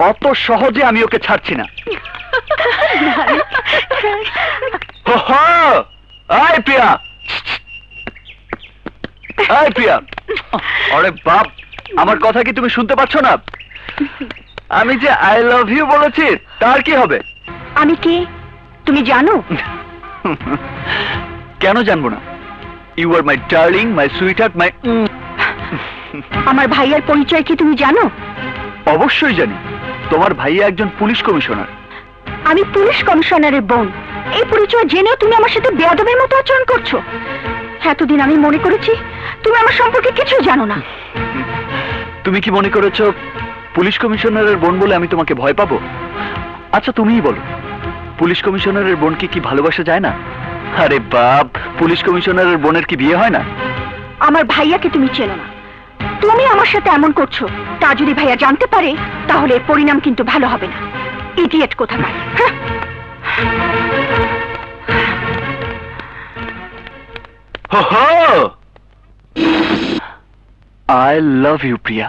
অত সহজে আমি ওকে ছাড়ছি না। আয় প্রিয়া, আয় প্রিয়া। আরে বাপ, আমার কথা কি তুমি শুনতে পাচ্ছ না? আমি যে আই লাভ ইউ বলেছি, তার কি হবে? আমি কি তুমি জানো? কেন জানবো না? You are my darling, my sweetheart, my. আমার ভাইয়ার পরিচয় কি তুমি জানো? অবশ্যই জানি। তোমার ভাইয়া একজন পুলিশ কমিশনার। আমি পুলিশ কমিশনারের বোন। এই পরিচয় জেনেও তুমি আমার সাথে বেয়াদবের মতো আচরণ করছো। এতদিন আমি মনে করেছি তুমি আমার সম্পর্কে কিছু জানো না। তুমি কি মনে করেছো পুলিশ কমিশনারের বোন বলে আমি তোমাকে ভয় পাবো? আচ্ছা তুমিই বলো, পুলিশ কমিশনারের বোনকে কি ভালোবাসা যায় না? আরে বাপ, পুলিশ কমিশনারের বোনের কি বিয়ে হয় না? আমার ভাইয়াকে তুমি চেনো না। তুমি আমার সাথে এমন করছো, তা যদি ভাইয়া জানতে পারে তাহলে এর পরিণাম কিন্তু ভালো হবে না। ইডিয়েট কোথাকার। I love you Priya.